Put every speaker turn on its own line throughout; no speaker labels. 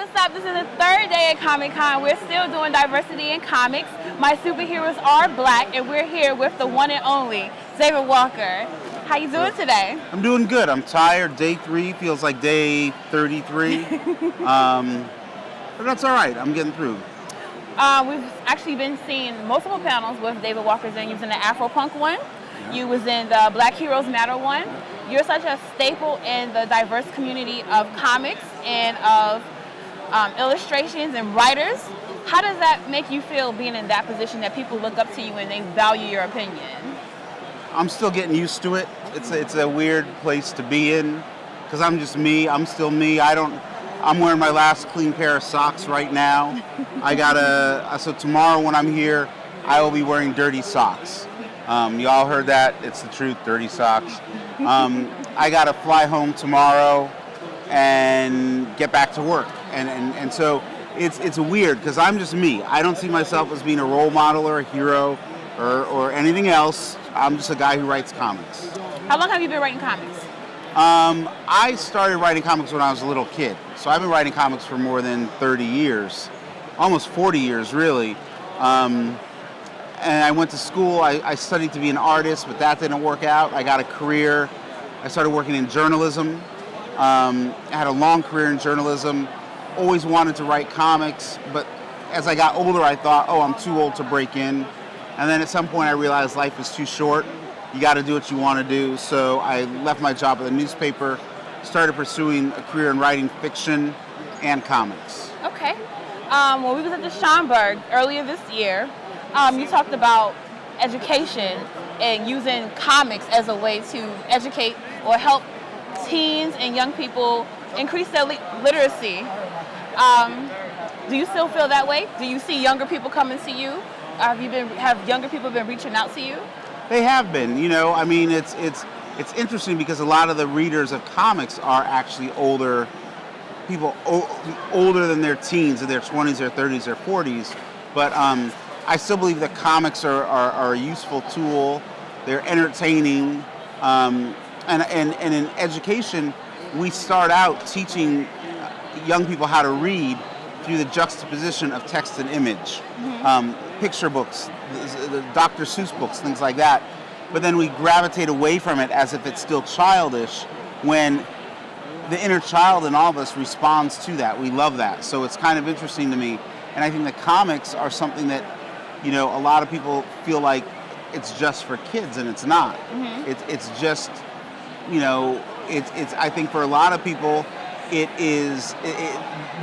doesn't stop. This is the third day at Comic-Con. We're still doing diversity in comics. My superheroes are black, and we're here with the one and only David Walker. How you doing today?
I'm doing good. I'm tired. Day 3 feels like day 33. But that's all right. I'm getting through.
We've actually been seeing multiple panels with David Walker's in. You was in the Afro-Punk one. Yeah. You was in the Black Heroes Matter one. You're such a staple in the diverse community of comics and of illustrations and writers. How does that make you feel being in that position that people look up to you and they value your opinion?
I'm still getting used to it. It's a weird place to be in because I'm just me. I'm still me. I'm wearing my last clean pair of socks right now. So tomorrow when I'm here, I will be wearing dirty socks. Y'all heard that. It's the truth, dirty socks. I got to fly home tomorrow and get back to work. And so it's weird because I'm just me. I don't see myself as being a role model or a hero or anything else. I'm just a guy who writes comics.
How long have you been writing comics?
I started writing comics when I was a little kid. So I've been writing comics for more than 30 years, almost 40 years really. And I went to school. I studied to be an artist, but that didn't work out. I got a career. I started working in journalism. I had a long career in journalism. Always wanted to write comics, but as I got older, I thought, I'm too old to break in. And then at some point, I realized life is too short. You got to do what you want to do. So I left my job at the newspaper, started pursuing a career in writing fiction and comics.
Okay. When we was at the Schomburg earlier this year, you talked about education and using comics as a way to educate or help teens and young people increase their literacy. Do you still feel that way? Do you see younger people come and see you? Have younger people been reaching out to you?
They have been. It's interesting because a lot of the readers of comics are actually older people, older than their teens, in their 20s, their 30s, their 40s. But I still believe that comics are a useful tool. They're entertaining, and in education, we start out teaching young people how to read through the juxtaposition of text and image. Picture books, the Dr. Seuss books, things like that. But then we gravitate away from it as if it's still childish when the inner child in all of us responds to that. We love that. So it's kind of interesting to me. And I think the comics are something that, a lot of people feel like it's just for kids, and it's not. Mm-hmm. It's just, I think for a lot of people, they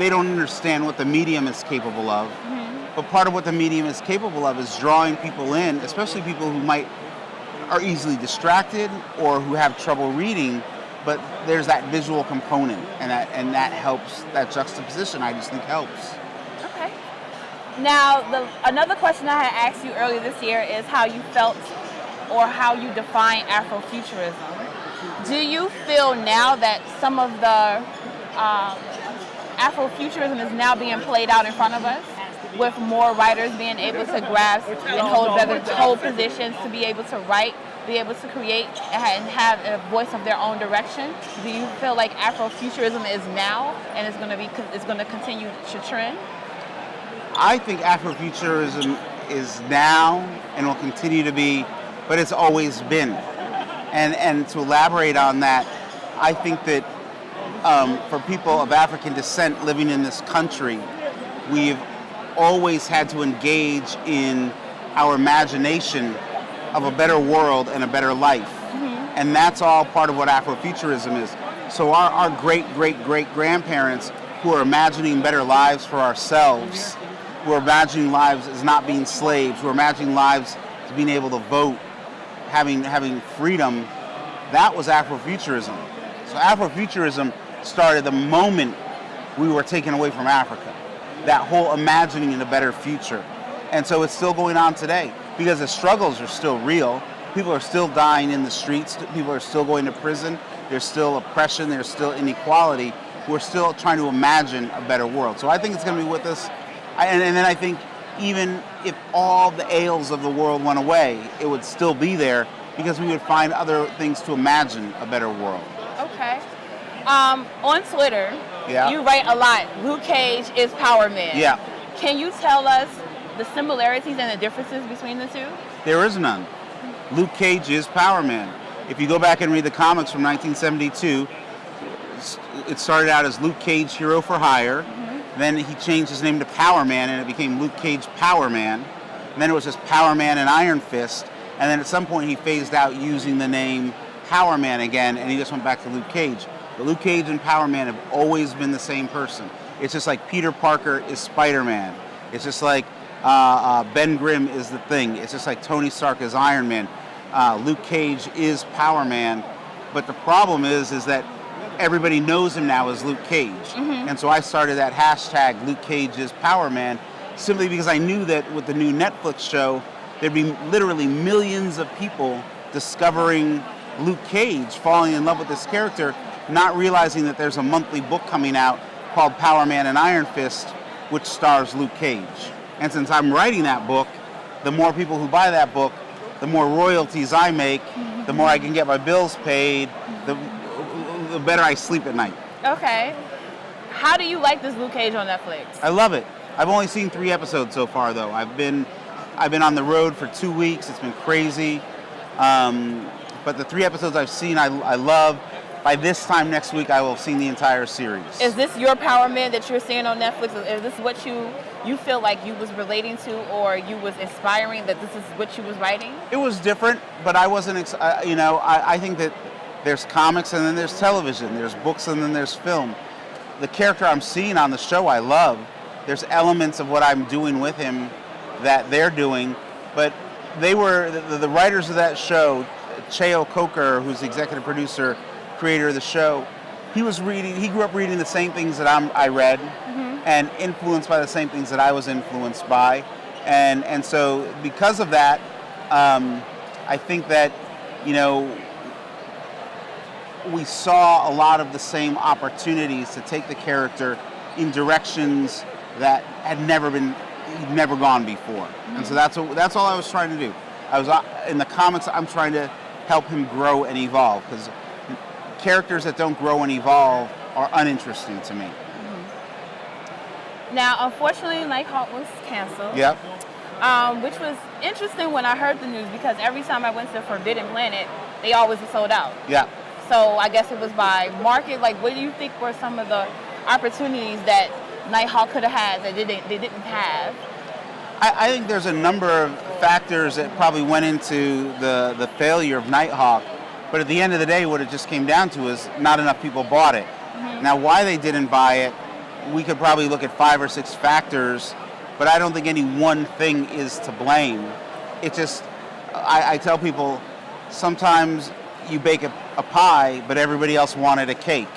don't understand what the medium is capable of. Mm-hmm. But part of what the medium is capable of is drawing people in, especially people who are easily distracted or who have trouble reading, but there's that visual component, and that helps. That juxtaposition, I just think, helps.
Okay. Now, another question I had asked you earlier this year is how you felt or how you define Afrofuturism. Do you feel now that some of the Afrofuturism is now being played out in front of us, with more writers being able to grasp and hold positions, to be able to write, be able to create, and have a voice of their own direction? Do you feel like Afrofuturism is now and it's going to continue to trend?
I think Afrofuturism is now and will continue to be, but it's always been. And to elaborate on that, I think that for people of African descent living in this country, we've always had to engage in our imagination of a better world and a better life. Mm-hmm. And that's all part of what Afrofuturism is. So our great-great-great-grandparents who are imagining better lives for ourselves, who are imagining lives as not being slaves, who are imagining lives as being able to vote, having freedom, that was Afrofuturism. So Afrofuturism started the moment we were taken away from Africa. That whole imagining in a better future. And so it's still going on today because the struggles are still real. People are still dying in the streets. People are still going to prison. There's still oppression. There's still inequality. We're still trying to imagine a better world. So I think it's going to be with us. And then I think even if all the ails of the world went away, it would still be there because we would find other things to imagine a better world.
Okay. On Twitter,
Yeah.
You write a lot. Luke Cage is Power Man.
Yeah.
Can you tell us the similarities and the differences between the two?
There is none. Luke Cage is Power Man. If you go back and read the comics from 1972, it started out as Luke Cage Hero for Hire. Then he changed his name to Power Man, and it became Luke Cage Power Man. And then it was just Power Man and Iron Fist. And then at some point he phased out using the name Power Man again, and he just went back to Luke Cage. But Luke Cage and Power Man have always been the same person. It's just like Peter Parker is Spider-Man. It's just like Ben Grimm is the Thing. It's just like Tony Stark is Iron Man. Luke Cage is Power Man. But the problem is that everybody knows him now as Luke Cage. And so I started that hashtag Luke Cage is Power Man simply because I knew that with the new Netflix show, there'd be literally millions of people discovering Luke Cage, falling in love with this character, not realizing that there's a monthly book coming out called Power Man and Iron Fist, which stars Luke Cage. And since I'm writing that book, the more people who buy that book, the more royalties I make, the more I can get my bills paid, the better I sleep at night.
Okay. How do you like this Luke Cage on Netflix?
I love it. I've only seen 3 episodes so far, though. I've been on the road for 2 weeks. It's been crazy. But the 3 episodes I've seen, I love. By this time next week, I will have seen the entire series.
Is this your Power Man that you're seeing on Netflix? Is this what you feel like you was relating to, or you was inspiring that this is what you was writing?
It was different, but I wasn't, I think that there's comics and then there's television. There's books and then there's film. The character I'm seeing on the show I love. There's elements of what I'm doing with him that they're doing, but they were, the writers of that show, Cheo Coker, who's the executive producer, creator of the show, he grew up reading the same things that I read, and influenced by the same things that I was influenced by. And so because of that, I think that, we saw a lot of the same opportunities to take the character in directions that had never gone before. And so that's all I was trying to do. I was in the comics, I'm trying to help him grow and evolve, because characters that don't grow and evolve are uninteresting to me.
Now, unfortunately, Nighthawk was canceled.
Yep.
Which was interesting when I heard the news, because every time I went to Forbidden Planet, they always were sold out.
Yeah.
So I guess it was by market. Like, what do you think were some of the opportunities that Nighthawk could have had that they didn't have?
I think there's a number of factors that probably went into the failure of Nighthawk. But at the end of the day, what it just came down to is not enough people bought it. Now, why they didn't buy it, we could probably look at 5 or 6 factors, but I don't think any one thing is to blame. It just, I tell people, sometimes you bake a pie, but everybody else wanted a cake.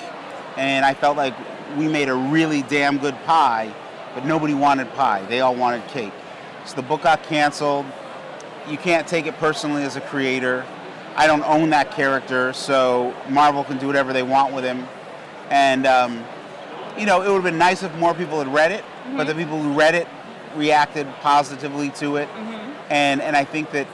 And I felt like we made a really damn good pie, but nobody wanted pie. They all wanted cake. So the book got canceled. You can't take it personally as a creator. I don't own that character, so Marvel can do whatever they want with him. And, it would have been nice if more people had read it, but the people who read it reacted positively to it. And I think that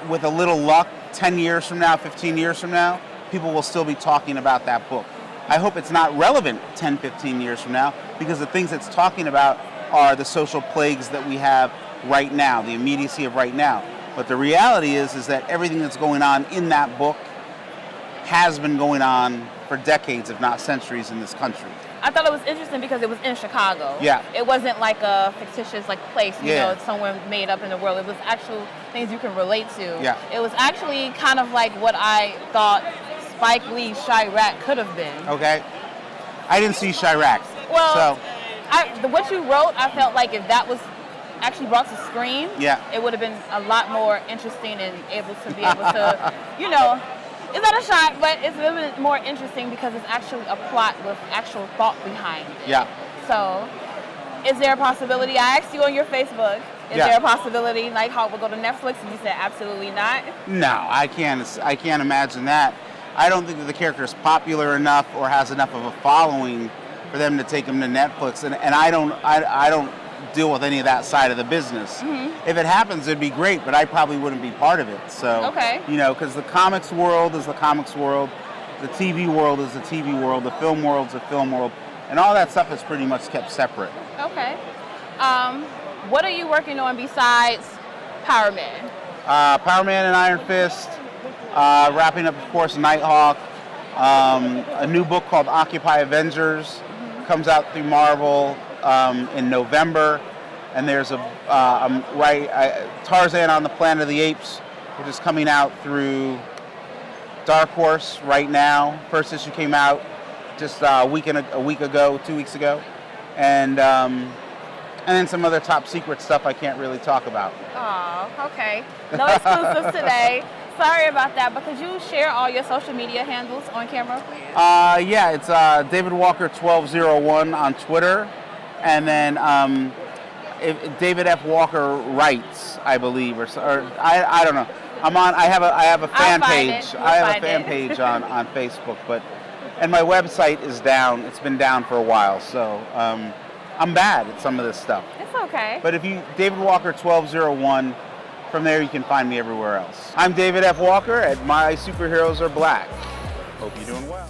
with a little luck, 10 years from now, 15 years from now, people will still be talking about that book. I hope it's not relevant 10, 15 years from now, because the things it's talking about are the social plagues that we have right now, the immediacy of right now. But the reality is that everything that's going on in that book has been going on for decades, if not centuries, in this country.
I thought it was interesting because it was in Chicago.
Yeah.
It wasn't like a fictitious place, it's somewhere made up in the world. It was actual things you can relate to.
Yeah.
It was actually kind of like what I thought Spike Lee's Chirac could have been.
Okay. I didn't see Chirac.
Well, what you wrote, I felt like if that was actually brought to screen, it would have been a lot more interesting and able to be able to, it's not a shot, but it's a little bit more interesting because it's actually a plot with actual thought behind it.
Yeah.
So, is there a possibility? I asked you on your Facebook. Is there a possibility Nighthawk will go to Netflix? And you said absolutely not. No,
I can't imagine that. I don't think that the character is popular enough or has enough of a following for them to take him to Netflix. And I don't deal with any of that side of the business. If it happens, it'd be great, but I probably wouldn't be part of it. So, because the comics world is the comics world, the TV world is the TV world, the film world's the film world. And all that stuff is pretty much kept separate.
Okay. What are you working on besides Power Man?
Power Man and Iron Fist. Wrapping up, of course, Nighthawk. A new book called Occupy Avengers comes out through Marvel in November. And there's Tarzan on the Planet of the Apes, which is coming out through Dark Horse right now. First issue came out just a week ago, 2 weeks ago. And then some other top secret stuff I can't really talk about.
Oh, okay. No exclusives today. Sorry about that, but could you share all your social media handles on camera?
Yeah, it's David Walker 1201 on Twitter, and then David F. Walker Writes, I believe, or I don't know. I have a fan page. I have a fan page on Facebook, and my website is down. It's been down for a while, so I'm bad at some of this stuff.
It's okay.
But if you David Walker 1201. From there, you can find me everywhere else. I'm David F. Walker at My Superheroes Are Black. Hope you're doing well.